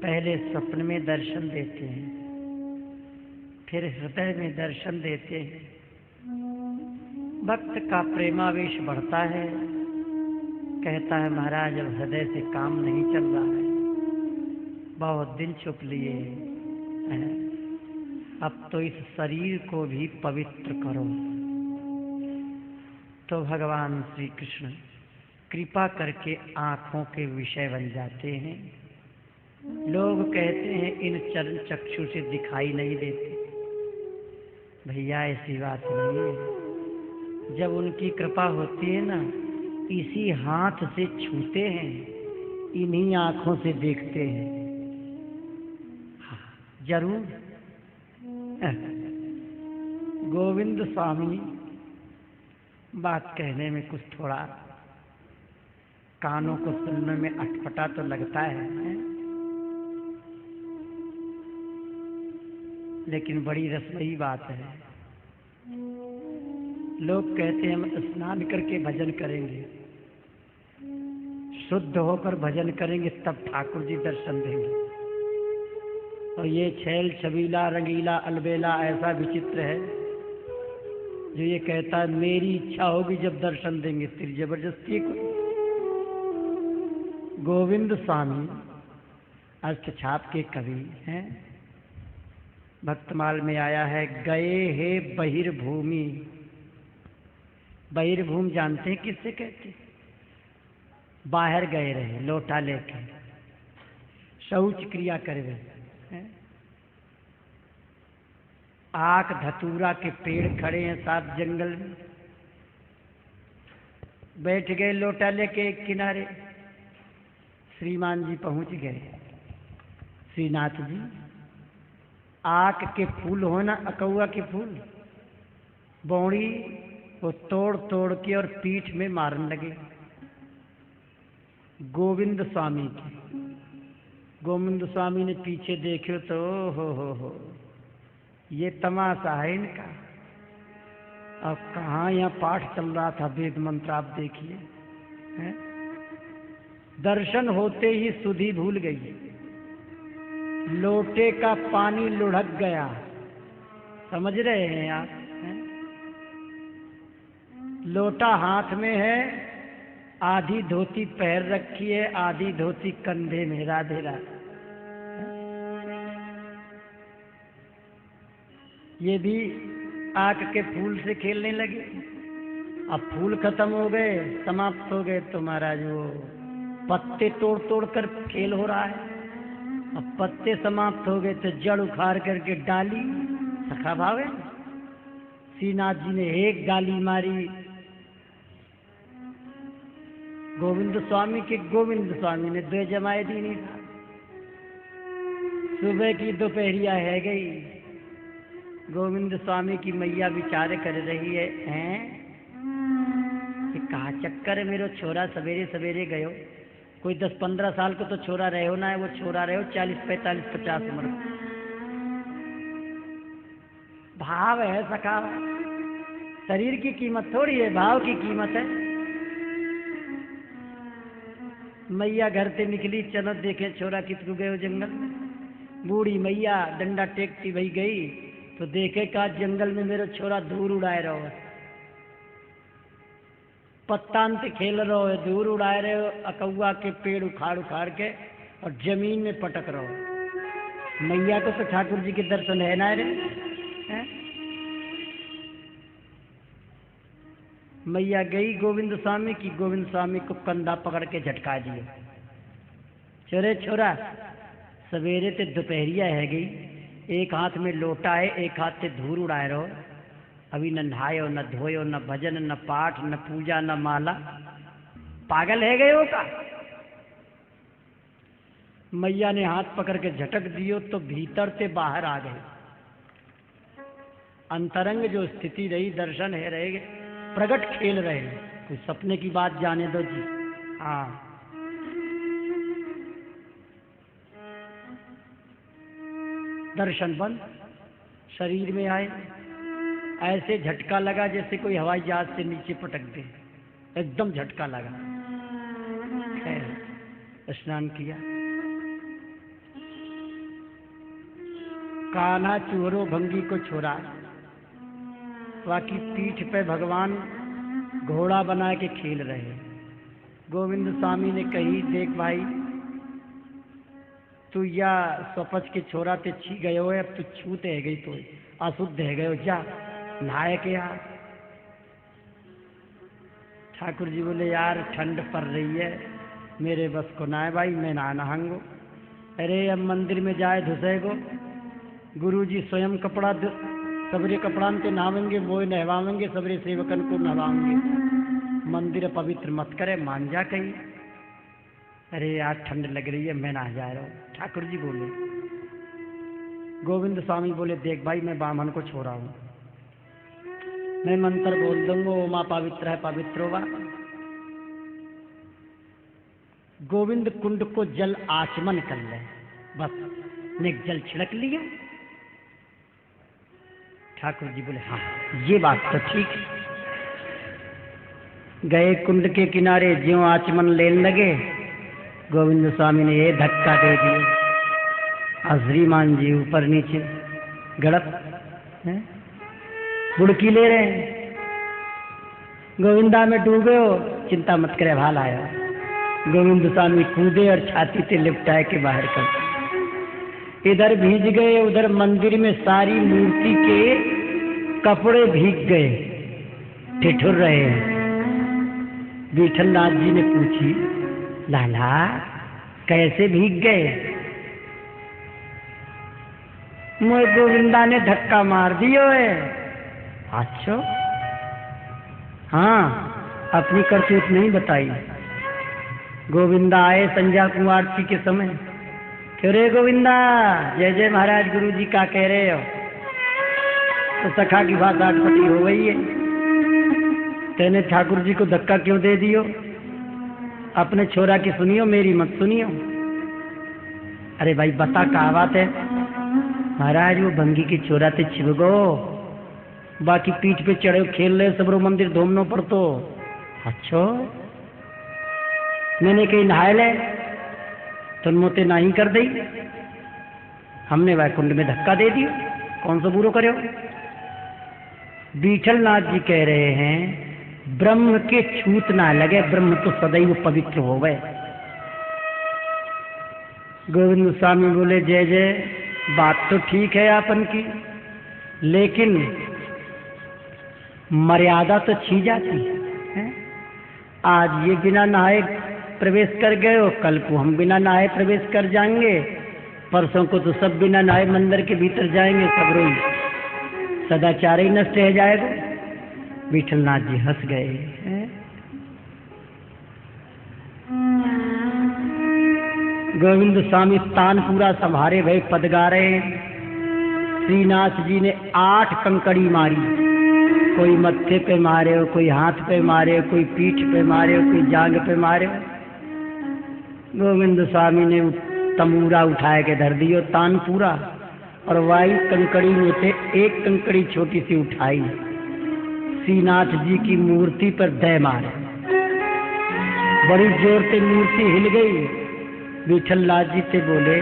पहले स्वप्न में दर्शन देते हैं, फिर हृदय में दर्शन देते हैं। भक्त का प्रेमावेश बढ़ता है, कहता है महाराज अब हृदय से काम नहीं चल रहा है, बहुत दिन छुप लिए हैं, अब तो इस शरीर को भी पवित्र करो। तो भगवान श्री कृष्ण कृपा करके आँखों के विषय बन जाते हैं। लोग कहते हैं इन चरण चक्षु से दिखाई नहीं देते। भैया ऐसी बात नहीं है। जब उनकी कृपा होती है ना, इसी हाथ से छूते हैं, इन्हीं आँखों से देखते हैं। जरूर गोविंद स्वामी बात कहने में कुछ थोड़ा कानों को सुनने में अटपटा तो लगता है, लेकिन बड़ी रसमयी बात है। लोग कहते हैं हम स्नान करके भजन करेंगे, शुद्ध होकर भजन करेंगे तब ठाकुर जी दर्शन देंगे। और ये छैल छबीला रंगीला अलबेला ऐसा विचित्र है जो ये कहता है मेरी इच्छा होगी जब दर्शन देंगे, तेरी जबरदस्ती को। गोविंद स्वामी अष्टछाप के कवि हैं। भक्तमाल में आया है, गए हे बहिर्भूमि। बहिर्भूमि जानते हैं किससे कहते? बाहर गए रहे लोटा लेके, शौच क्रिया करे रहे। आक धतूरा के पेड़ खड़े हैं साथ जंगल में, बैठ गए लोटा लेके एक किनारे। श्रीमान जी पहुंच गए। श्रीनाथ जी, आक के फूल हो ना, अकौआ के फूल, बौड़ी वो तोड़ तोड़ के और पीठ में मारने लगे गोविंद स्वामी के। गोविंद स्वामी ने पीछे देखे तो हो ये तमाशा है इनका। अब कहाँ यहाँ पाठ चल रहा था वेद मंत्र, आप देखिए। दर्शन होते ही सुधि भूल गई, लोटे का पानी लुढ़क गया। समझ रहे हैं आप? लोटा हाथ में है, आधी धोती पैर रखी है, आधी धोती कंधे में। राधे राधे। ये भी आक के फूल से खेलने लगे। अब फूल खत्म हो गए, समाप्त हो गए, तो महाराज वो पत्ते तोड़ तोड़ कर खेल हो रहा है। अब पत्ते समाप्त हो गए तो जड़ उखाड़ करके डाली। सखा भाव है। श्रीनाथ जी ने एक गाली मारी गोविंद स्वामी के, गोविंद स्वामी ने दो जमाए दी नहीं था। सुबह की दोपहरिया है गई, गोविंद स्वामी की मैया विचार कर रही है, हैं कि कहा चक्कर है मेरो छोरा सवेरे सवेरे गयो। कोई 10-15 साल को तो छोरा रहे हो ना है, वो छोरा रहे हो 40-45-50 उम्र। भाव है सखा, शरीर की कीमत थोड़ी है, भाव की कीमत है। मैया घर से निकली, चलो देखे छोरा कितकू गए जंगल में। बूढ़ी मैया डंडा टेकती वही गई तो देखे का जंगल में मेरा छोरा धूल उड़ाए रहो, पत्तान से खेल रहो है, धूल उड़ाए रहे हो, अकौआ के पेड़ उखाड़ उखाड़ के और जमीन में पटक रहो। मैया को तो ठाकुर जी के दर्शन है ना रे। मैया गई गोविंद स्वामी की, गोविंद स्वामी को कंधा पकड़ के झटका दिए। चोरे छोरा सवेरे ते दोपहरिया है गई, एक हाथ में लोटा है, एक हाथ से धूल उड़ाए रहो। अभी न नहायो न धोयो न भजन न पाठ न पूजा न माला, पागल है गए हो का? मैया ने हाथ पकड़ के झटक दियो तो भीतर से बाहर आ गए। अंतरंग जो स्थिति रही, दर्शन है रहे गए, प्रगट खेल रहे हैं। कोई सपने की बात जाने दो जी। हाँ, दर्शन बंद, शरीर में आए, ऐसे झटका लगा जैसे कोई हवाई जहाज से नीचे पटक दे, एकदम झटका लगा। खैर स्नान किया, कान्हा चूरो भंगी को छोड़ा, बाकी पीठ पे भगवान घोड़ा बना के खेल रहे। गोविंद स्वामी ने कही, देख भाई तू या स्वपच के छोरा ते छी गयो है, अब तू छूत है गई तो अशुद्ध है गयो, जा नहाए के यार। ठाकुर जी बोले, यार ठंड पड़ रही है, मेरे बस को ना है भाई, मैं ना नहाऊंगो। अरे अब मंदिर में जाए धुसेगो, गुरु जी स्वयं कपड़ा सबरे कपड़ा में नहावेंगे, वो नहवाएंगे, सबरे सेवकन को नहवाएंगे, मंदिर पवित्र मत करे, मान जा कहीं। अरे यार ठंड लग रही है, मैं ना जा रहा हूँ। ठाकुर जी बोले, गोविंद स्वामी बोले, देख भाई मैं ब्राह्मण को छोड़ा हूँ, मैं मंत्र बोल दूंगा, ओ माँ पवित्र है पवित्र होगा। गोविंद कुंड को जल आचमन कर ले, बस ने जल छिड़क लिया। ठाकुर जी बोले, हाँ ये बात तो ठीक है। गए कुंड के किनारे, ज्यों आचमन लेने लगे, गोविंद स्वामी ने ये धक्का दे दिया। श्रीमान जी ऊपर नीचे गड़प बुड़की ले रहे हैं। गोविंदा में डूबे हो, चिंता मत करे, भाल आया। गोविंद स्वामी कूदे और छाती से लिपटाए के बाहर कर। इधर भीग गए, उधर मंदिर में सारी मूर्ति के कपड़े भीग गए, ठिठुर रहे हैं। विठलनाथ जी ने पूछी, लाला कैसे भीग गए? मोए गोविंदा ने धक्का मार दियो है। अच्छा, हाँ अपनी करतूत नहीं बताई। गोविंदा आए संध्या कुमार जी के समय, क्यों रे गोविंदा, जय जय महाराज, गुरु जी का कह रहे हो? तो सखा की बात आटपटी हो गई है, तेने ठाकुर जी को धक्का क्यों दे दियो? अपने छोरा की सुनियो, मेरी मत सुनियो। अरे भाई बता क्या बात है? महाराज वो भंगी की छोरा ते छिपगो, बाकी पीठ पे चढ़े खेल रहे, सबरो मंदिर धोमनो पड़तो। अच्छा, मैंने कहीं नहाए ले तो मोते नहीं कर दी, हमने वैकुंठ में धक्का दे दियो, कौन सा बुरो करो? विठलनाथ जी कह रहे हैं, ब्रह्म के छूत ना लगे, ब्रह्म तो सदैव पवित्र हो गए। गोविंद स्वामी बोले, जय जय, बात तो ठीक है आपन की, लेकिन मर्यादा तो छी जाती है। आज ये बिना नहाए प्रवेश कर गए हो, कल को हम बिना नहाए प्रवेश कर जाएंगे, परसों को तो सब बिना नहाए मंदिर के भीतर जाएंगे, सब रोई सदाचार ही नष्ट हो जाएगा। विठलनाथ जी हंस गए। गोविंद स्वामी तानपुरा संभारे भय पद गा रहे। श्रीनाथ जी ने 8 कंकड़ी मारी, कोई मत्थे पे मारे हो, कोई हाथ पे मारे हो, कोई पीठ पे मारे हो, कोई जांग पे मारे हो। गोविंद स्वामी ने तमूरा उठाए के धर दियो तानपुरा, और वाई कंकड़ी में से एक कंकड़ी छोटी सी उठाई, श्रीनाथ जी की मूर्ति पर दे मारे, बड़ी जोर से मूर्ति हिल गई। विठलनाथ जी से बोले,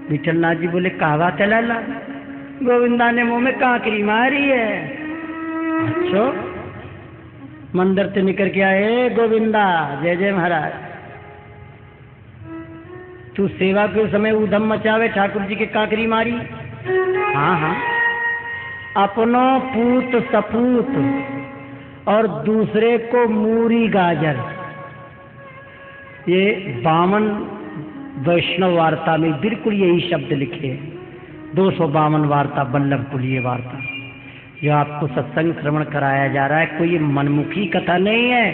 विठलनाथ जी बोले, कहा बात है लाला? गोविंदा ने मुंह में कांकरी मारी है। अच्छा, मंदिर से निकल के आए, गोविंदा जय जय महाराज, तू सेवा के समय उधम मचावे, ठाकुर जी के काकरी मारी? हाँ हाँ, अपनो पूत सपूत और दूसरे को मूरी गाजर, ये 52 वैष्णव वार्ता में बिल्कुल यही शब्द लिखे। 252 वार्ता वल्लभ कुलीय वार्ता, जो आपको सत्संग श्रवण कराया जा रहा है, कोई मनमुखी कथा नहीं है,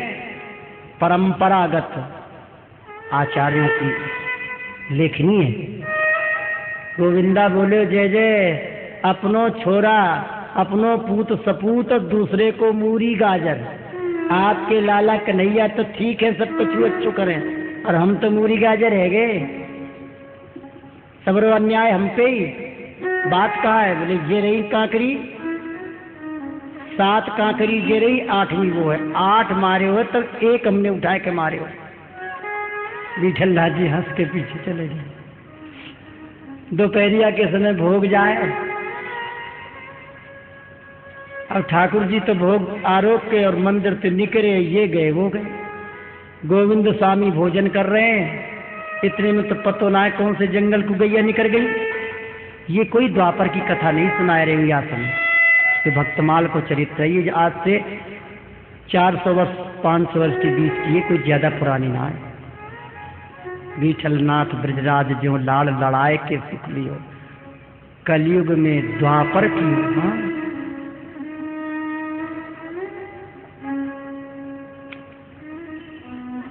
परंपरागत आचार्यों की लेखनी है। गोविंदा बोले, जय जय, अपनो छोरा, अपनो पूत सपूत और दूसरे को मूरी गाजर। आपके लाला कन्हैया तो ठीक है, सब कुछ अच्छो करें, और हम तो मूरी गाजर है गए, सबरो अन्याय हम पे ही। बात कहाँ है? बोले, ये रही काकरी, 7 काकरी ये रही, 8वीं वो है, 8 मारे हो तब एक हमने उठा के मारे हो। विठलनाथ जी हंस के पीछे चले गए। दोपहरिया के समय भोग जाए। अब ठाकुर जी तो भोग आरोप के और मंदिर से निकले, ये गए वो गए। गोविंद स्वामी भोजन कर रहे हैं, इतने में तो पतो ना है कौन से जंगल को गैया निकल गई। ये कोई द्वापर की कथा नहीं सुनाए रहे व्यासन, ये भक्तमाल को चरित्र है। ये आज से 400 वर्ष 500 वर्ष के बीच की, ये कोई ज्यादा पुरानी ना है। विठलनाथ ब्रजराज जो लाल लड़ाए के सुख लियो, कलयुग में द्वापर की। हाँ,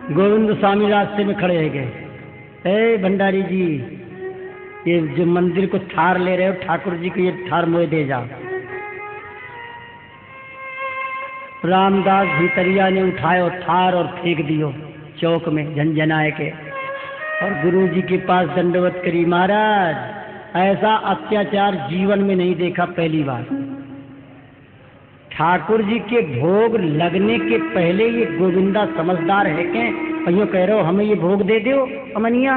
गोविंद स्वामी रास्ते में खड़े हो गए। ए भंडारी जी, ये जो मंदिर को थार ले रहे हो, ठाकुर जी को ये थार मोए दे जाओ। रामदास भीतरिया ने उठायो थार और फेंक दियो चौक में झंझनाए के, और गुरु जी के पास दंडवत करी। महाराज ऐसा अत्याचार जीवन में नहीं देखा, पहली बार। ठाकुर जी के भोग लगने के पहले ये गोविंदा समझदार है के और कह रहे हो हमें ये भोग दे दो अमनिया।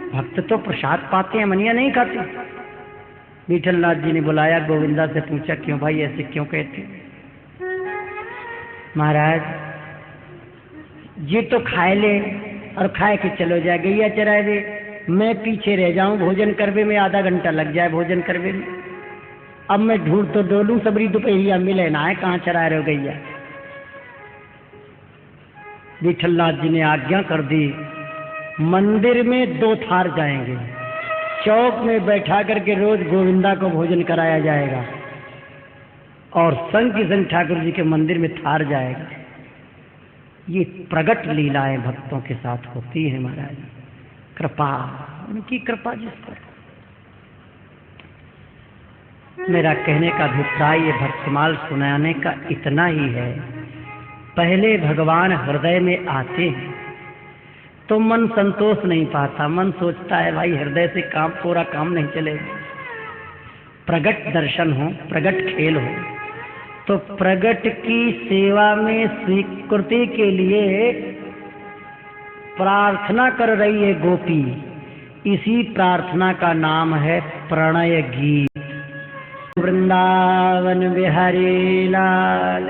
भक्त तो प्रसाद पाते हैं, अमनिया नहीं खाते। विठलनाथ जी ने बुलाया, गोविंदा से पूछा क्यों भाई ऐसे क्यों कहते? महाराज ये तो खाए ले और खाए के चलो जाए, गैया चराए दे, मैं पीछे रह जाऊं भोजन करवे में, आधा घंटा लग जाए भोजन करवे में। अब मैं ढूंढ तो डोलूं, सबरी दोपहरिया मिले ना है, कहाँ चरा रहे हो गैया। विठलनाथ जी ने आज्ञा कर दी, मंदिर में 2 थार जाएंगे, चौक में बैठा करके रोज गोविंदा को भोजन कराया जाएगा, और संग की संग ठाकुर जी के मंदिर में थार जाएगा। ये प्रगट लीलाएं भक्तों के साथ होती है महाराज, कृपा, उनकी कृपा जिस पर। मेरा कहने का अभिप्राय ये भक्तमाल सुनाने का इतना ही है। पहले भगवान हृदय में आते हैं तो मन संतोष नहीं पाता, मन सोचता है भाई हृदय से काम, पूरा काम नहीं चलेगा। प्रगट दर्शन हो, प्रगट खेल हो, तो प्रगट की सेवा में स्वीकृति के लिए प्रार्थना कर रही है गोपी। इसी प्रार्थना का नाम है प्रणय गीत। वृंदावन बिहारी लाल।